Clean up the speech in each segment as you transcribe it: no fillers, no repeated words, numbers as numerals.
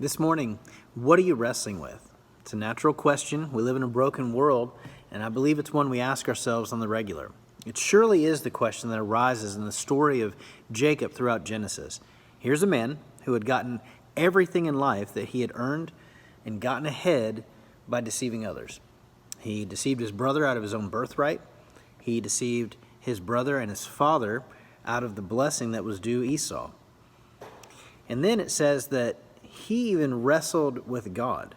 This morning, what are you wrestling with? It's a natural question. We live in a broken world, and I believe it's one we ask ourselves on the regular. It surely is the question that arises in the story of Jacob throughout Genesis. Here's a man who had gotten everything in life that he had earned and gotten ahead by deceiving others. He deceived his brother out of his own birthright. He deceived his brother and his father out of the blessing that was due Esau. And then it says that he even wrestled with God.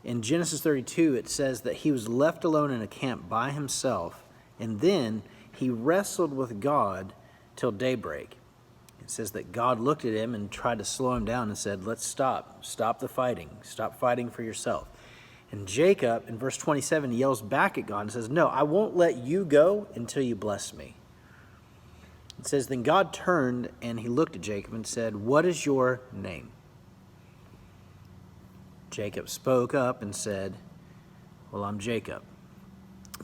In Genesis 32, it says that he was left alone in a camp by himself, and then he wrestled with God till daybreak. It says that God looked at him and tried to slow him down and said, let's stop the fighting. Stop fighting for yourself. And Jacob, in verse 27, yells back at God and says, no, I won't let you go until you bless me. It says, then God turned and he looked at Jacob and said, what is your name? Jacob spoke up and said, well, I'm Jacob.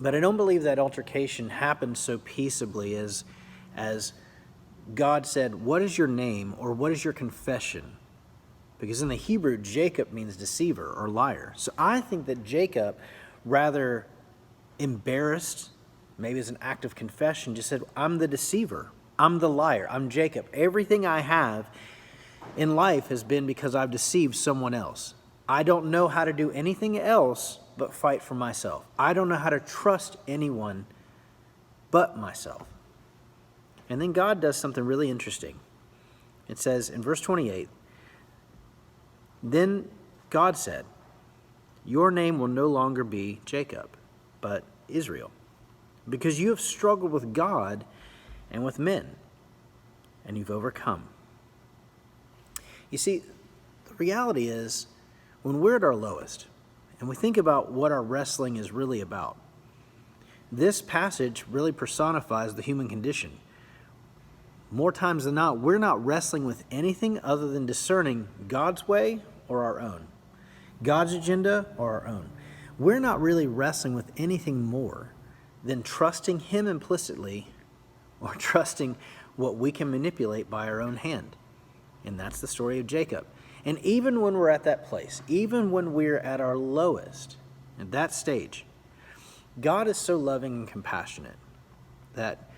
But I don't believe that altercation happened so peaceably as God said, what is your name, or what is your confession? Because in the Hebrew, Jacob means deceiver or liar. So I think that Jacob, rather embarrassed, maybe as an act of confession, just said, I'm the deceiver. I'm the liar. I'm Jacob. Everything I have in life has been because I've deceived someone else. I don't know how to do anything else but fight for myself. I don't know how to trust anyone but myself. And then God does something really interesting. It says in verse 28, then God said, your name will no longer be Jacob, but Israel, because you have struggled with God and with men, and you've overcome. You see, the reality is, when we're at our lowest, and we think about what our wrestling is really about, this passage really personifies the human condition. More times than not, we're not wrestling with anything other than discerning God's way or our own, God's agenda or our own. We're not really wrestling with anything more than trusting Him implicitly or trusting what we can manipulate by our own hand. And that's the story of Jacob. And even when we're at that place, even when we're at our lowest, at that stage, God is so loving and compassionate that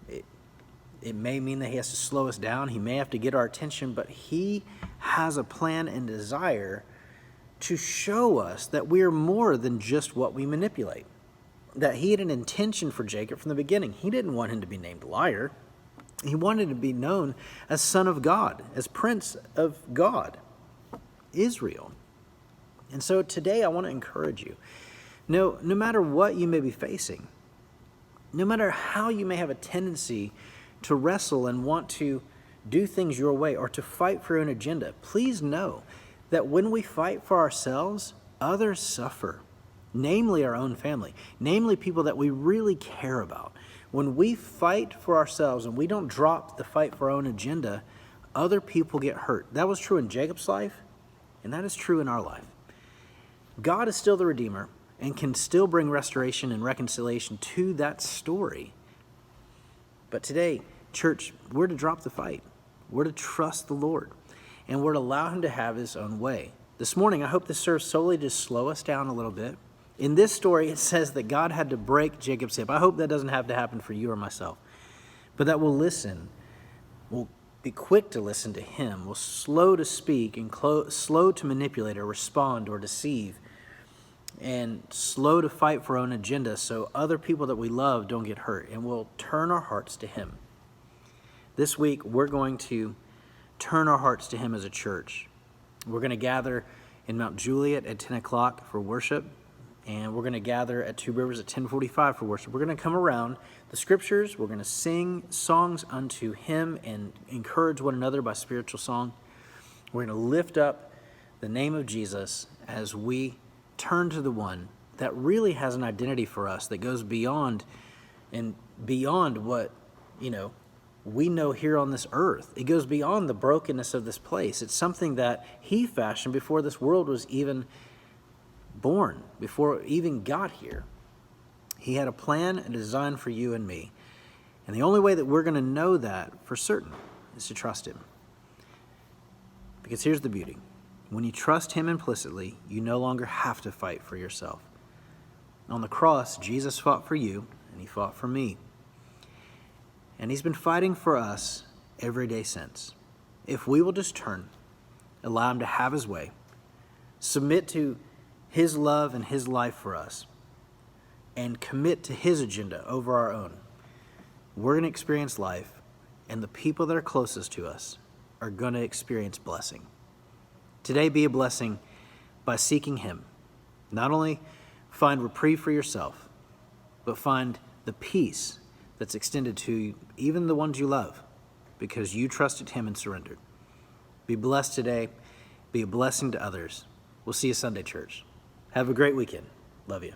it may mean that He has to slow us down. He may have to get our attention, but He has a plan and desire to show us that we are more than just what we manipulate. That He had an intention for Jacob from the beginning. He didn't want him to be named liar. He wanted to be known as son of God, as prince of God, Israel. And so today I want to encourage you. No matter what you may be facing, no matter how you may have a tendency to wrestle and want to do things your way or to fight for an agenda, please know that when we fight for ourselves, others suffer, namely our own family, namely people that we really care about. When we fight for ourselves and we don't drop the fight for our own agenda, other people get hurt. That was true in Jacob's life, and that is true in our life. God is still the Redeemer and can still bring restoration and reconciliation to that story. But today, church, we're to drop the fight. We're to trust the Lord, and we're to allow Him to have His own way. This morning, I hope this serves solely to slow us down a little bit. In this story, it says that God had to break Jacob's hip. I hope that doesn't have to happen for you or myself, but that we'll listen. We'll be quick to listen to Him. We'll slow to speak and slow to manipulate or respond or deceive, and slow to fight for our own agenda so other people that we love don't get hurt, and we'll turn our hearts to Him. This week, we're going to turn our hearts to Him as a church. We're going to gather in Mt Juliet at 10 o'clock for worship. And we're going to gather at Two Rivers at 10:45 for worship. We're going to come around the scriptures. We're going to sing songs unto Him and encourage one another by spiritual song. We're going to lift up the name of Jesus as we turn to the one that really has an identity for us that goes beyond what, we know here on this earth. It goes beyond the brokenness of this place. It's something that He fashioned before this world was even born, before it even got here. He had a plan and design for you and me. And the only way that we're going to know that for certain is to trust Him. Because here's the beauty. When you trust him implicitly, you no longer have to fight for yourself. On the cross, Jesus fought for you, and he fought for me. And he's been fighting for us every day since. If we will just turn, allow him to have his way, submit to his love and his life for us, and commit to his agenda over our own, we're going to experience life, and the people that are closest to us are going to experience blessing. Today, be a blessing by seeking him. Not only find reprieve for yourself, but find the peace that's extended to even the ones you love because you trusted him and surrendered. Be blessed today. Be a blessing to others. We'll see you Sunday, church. Have a great weekend. Love you.